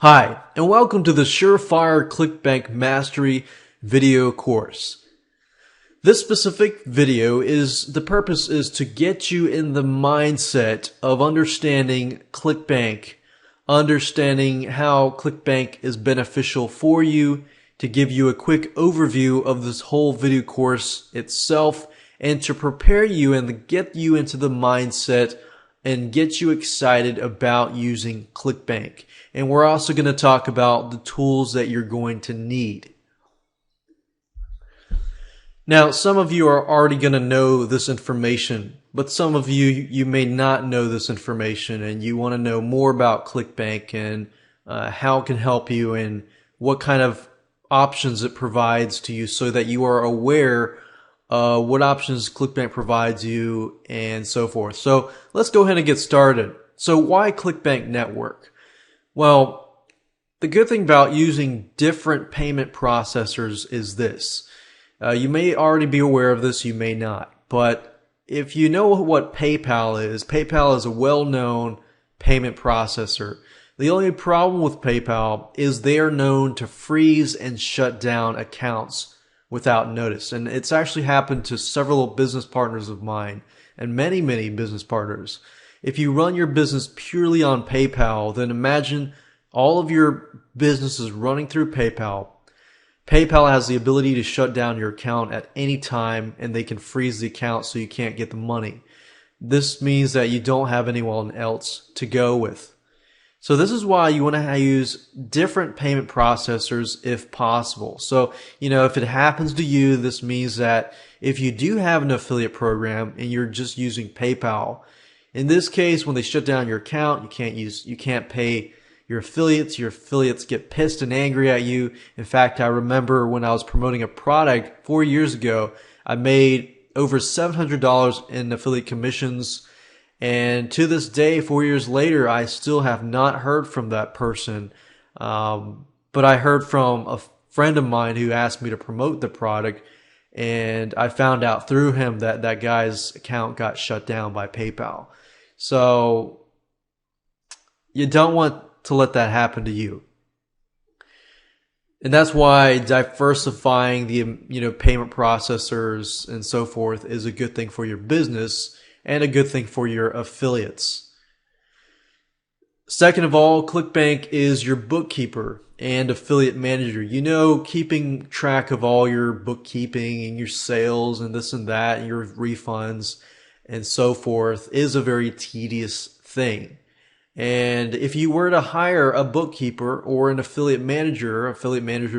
Hi, and welcome to the Surefire Clickbank Mastery video course. This specific video the purpose is to get you in the mindset of understanding Clickbank, understanding how Clickbank is beneficial for you, to give you a quick overview of this whole video course itself, and to prepare you and get you into the mindset and get you excited about using Clickbank. And we're also going to talk about the tools that you're going to need. Now, some of you are already going to know this information, but some of you may not know this information, and you want to know more about Clickbank and how it can help you and what kind of options it provides to you, so that you are aware what options Clickbank provides you and so forth. So let's go ahead and get started. So why Clickbank Network? Well, the good thing about using different payment processors is this. You may already be aware of this, you may not. But if you know what PayPal is a well-known payment processor. The only problem with PayPal is they are known to freeze and shut down accounts without notice. And it's actually happened to several business partners of mine and many business partners. If you run your business purely on PayPal, then imagine all of your business is running through PayPal. PayPal has the ability to shut down your account at any time, and they can freeze the account so you can't get the money. This means that you don't have anyone else to go with. So this is why you want to use different payment processors if possible. So, if it happens to you, this means that if you do have an affiliate program and you're just using PayPal, in this case, when they shut down your account, you can't pay your affiliates. Your affiliates get pissed and angry at you. In fact, I remember when I was promoting a product 4 years ago, I made over $700 in affiliate commissions. And to this day, 4 years later, I still have not heard from that person. But I heard from a friend of mine who asked me to promote the product, and I found out through him that that guy's account got shut down by PayPal. So you don't want to let that happen to you. And that's why diversifying the payment processors and so forth is a good thing for your business and a good thing for your affiliates. Second of all, Clickbank is your bookkeeper and affiliate manager. Keeping track of all your bookkeeping and your sales and this and that and your refunds and so forth is a very tedious thing. And if you were to hire a bookkeeper or an affiliate manager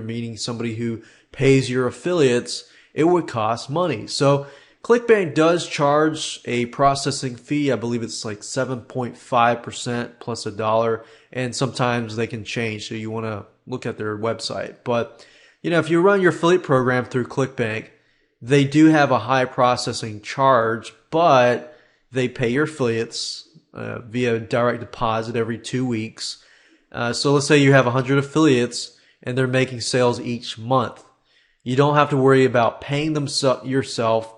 meaning somebody who pays your affiliates, it would cost money. So Clickbank does charge a processing fee. I believe it's like 7.5% plus $1, and sometimes they can change, so you want to look at their website. But if you run your affiliate program through Clickbank, they do have a high processing charge, but they pay your affiliates via direct deposit every 2 weeks. So let's say you have 100 affiliates and they're making sales each month. You don't have to worry about paying them yourself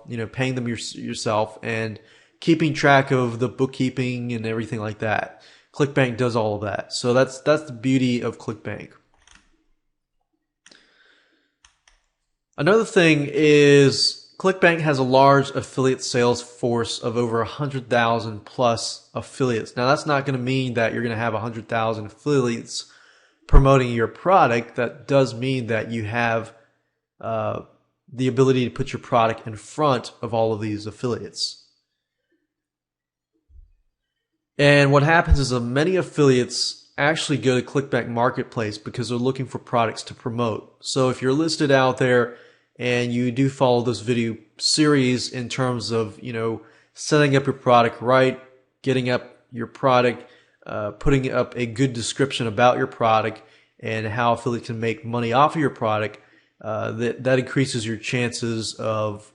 and keeping track of the bookkeeping and everything like that. Clickbank does all of that. So that's the beauty of Clickbank. Another thing is Clickbank has a large affiliate sales force of over 100,000 plus affiliates. Now, that's not going to mean that you're going to have 100,000 affiliates promoting your product. That does mean that you have the ability to put your product in front of all of these affiliates. And what happens is that many affiliates actually go to Clickbank Marketplace because they're looking for products to promote. So if you're listed out there and you do follow this video series in terms of, setting up your product right, getting up your product, putting up a good description about your product and how affiliates can make money off of your product, that increases your chances of,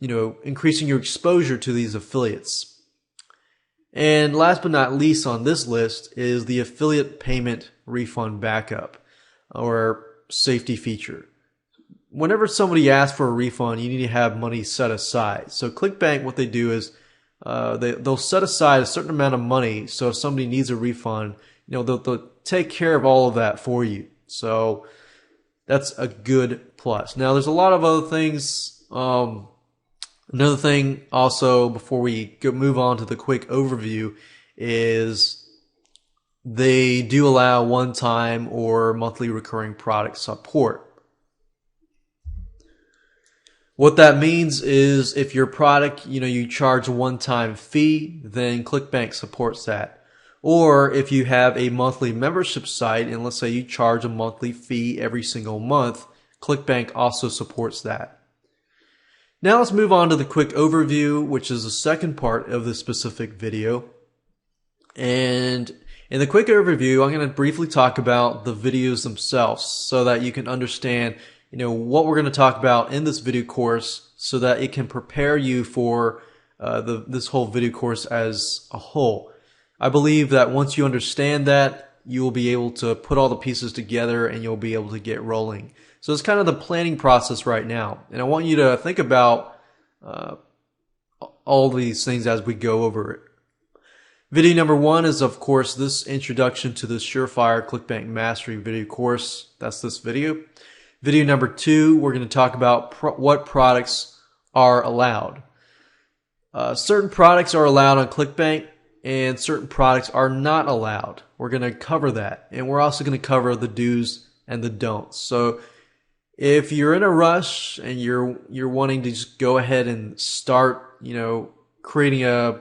increasing your exposure to these affiliates. And last but not least on this list is the affiliate payment refund backup or safety feature. Whenever somebody asks for a refund, you need to have money set aside. So Clickbank, what they do is they'll set aside a certain amount of money. So if somebody needs a refund, they'll take care of all of that for you. So that's a good plus. Now, there's a lot of other things. Another thing also before we move on to the quick overview is they do allow one-time or monthly recurring product support. What that means is if your product, you charge a one-time fee, then Clickbank supports that. Or if you have a monthly membership site and let's say you charge a monthly fee every single month, Clickbank also supports that. Now let's move on to the quick overview, which is the second part of this specific video. And in the quick overview, I'm going to briefly talk about the videos themselves so that you can understand, what we're going to talk about in this video course so that it can prepare you for this whole video course as a whole. I believe that once you understand that, you will be able to put all the pieces together and you'll be able to get rolling. So it's kind of the planning process right now. And I want you to think about all these things as we go over it. Video number 1 is, of course, this introduction to the Surefire Clickbank Mastery video course. That's this video. Video number 2, we're going to talk about what products are allowed. Certain products are allowed on Clickbank and certain products are not allowed. We're going to cover that. And we're also going to cover the do's and the don'ts. So if you're in a rush and you're wanting to just go ahead and start, creating a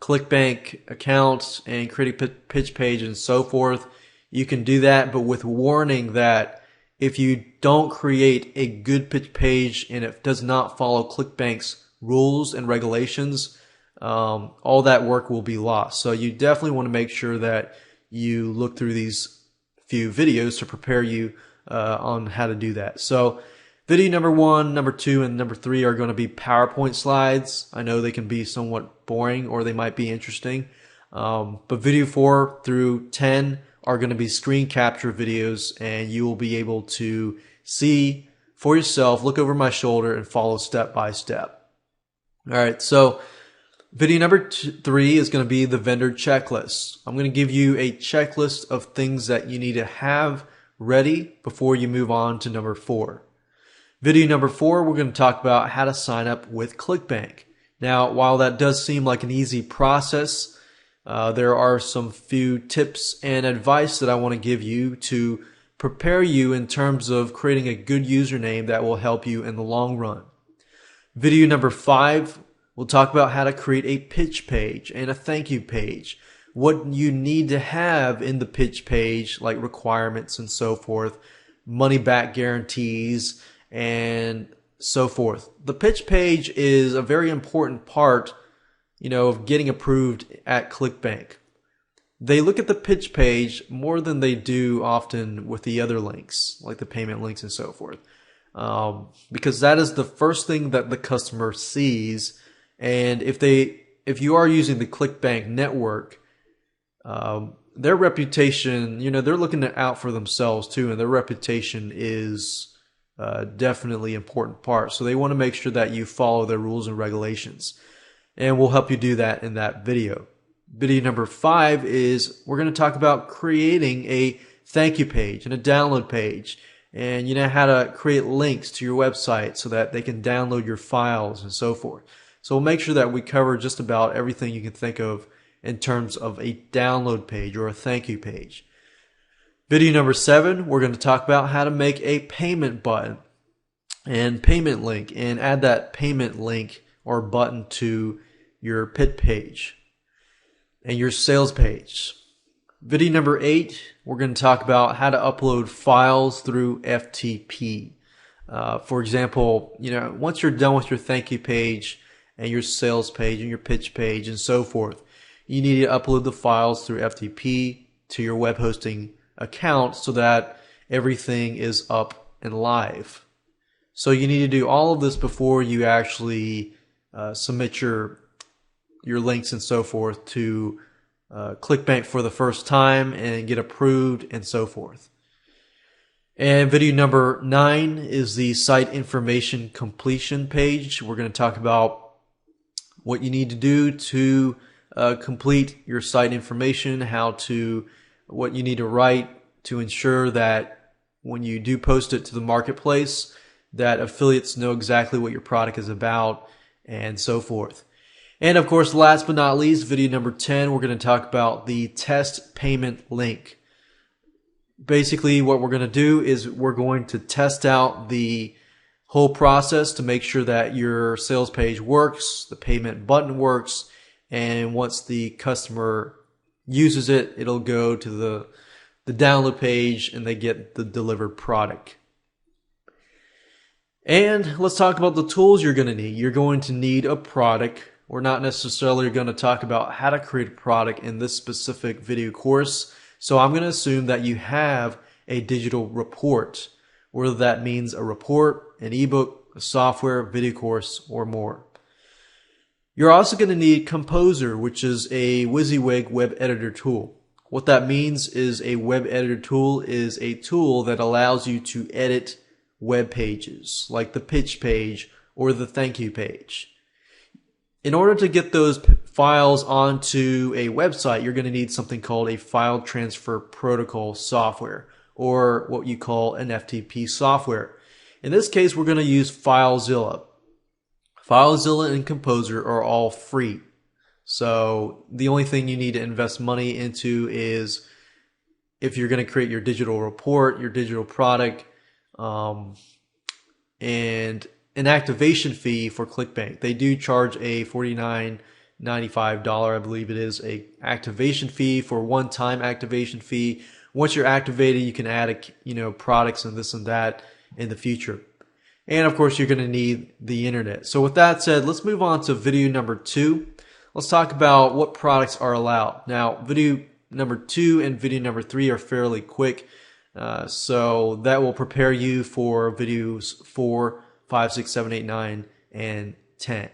Clickbank account and create a pitch page and so forth, you can do that, but with warning that if you don't create a good pitch page and it does not follow Clickbank's rules and regulations, all that work will be lost. So you definitely want to make sure that you look through these few videos to prepare you on how to do that. So video number 1, number 2, and number 3 are going to be PowerPoint slides. I know they can be somewhat boring or they might be interesting. But video 4 through 10 are going to be screen capture videos and you will be able to see for yourself, look over my shoulder and follow step by step. All right, so video number 3 is going to be the vendor checklist. I'm going to give you a checklist of things that you need to have ready before you move on to number 4. Video number 4, we're going to talk about how to sign up with Clickbank. Now, while that does seem like an easy process, there are some few tips and advice that I want to give you to prepare you in terms of creating a good username that will help you in the long run. Video number 5, we'll talk about how to create a pitch page and a thank you page. What you need to have in the pitch page, like requirements and so forth, money back guarantees, and so forth. The pitch page is a very important part, of getting approved at Clickbank. They look at the pitch page more than they do often with the other links, like the payment links and so forth. Because that is the first thing that the customer sees. And if you are using the Clickbank network, their reputation, they're looking out for themselves too, and their reputation is definitely an important part. So they want to make sure that you follow their rules and regulations. And we'll help you do that in that video. Video number 5 is we're going to talk about creating a thank you page and a download page. And how to create links to your website so that they can download your files and so forth. So we'll make sure that we cover just about everything you can think of in terms of a download page or a thank you page. Video number 7, we're going to talk about how to make a payment button and payment link and add that payment link or button to your pitch page and your sales page. Video number 8, we're going to talk about how to upload files through FTP. For example, once you're done with your thank you page and your sales page and your pitch page and so forth, you need to upload the files through FTP to your web hosting account so that everything is up and live. So you need to do all of this before you actually submit your links and so forth to Clickbank for the first time and get approved and so forth. And video number 9 is the site information completion page. We're going to talk about what you need to do to complete your site information, how to what you need to write to ensure that when you do post it to the marketplace, that affiliates know exactly what your product is about and so forth. And of course, last but not least, video number 10, we're going to talk about the test payment link. Basically, what we're going to do is we're going to test out the whole process to make sure that your sales page works, the payment button works, and once the customer uses it, it'll go to the download page and they get the delivered product. And let's talk about the tools you're going to need. You're going to need a product. We're not necessarily going to talk about how to create a product in this specific video course. So I'm going to assume that you have a digital report, whether that means a report, an ebook, a software, video course, or more. You're also going to need Composer, which is a WYSIWYG web editor tool. What that means is a web editor tool is a tool that allows you to edit web pages, like the pitch page or the thank you page. In order to get those files onto a website, you're going to need something called a file transfer protocol software, or what you call an FTP software. In this case, we're going to use FileZilla. FileZilla and Composer are all free. So the only thing you need to invest money into is if you're going to create your digital report, your digital product, and an activation fee for Clickbank. They do charge a $49.95, I believe it is, a activation fee for one-time activation fee. Once you're activated, you can add products and this and that in the future. And of course, you're going to need the internet. So with that said, let's move on to video number 2. Let's talk about what products are allowed. Now, video number 2 and video number 3 are fairly quick. So that will prepare you for videos 4, 5, 6, 7, 8, 9, and 10.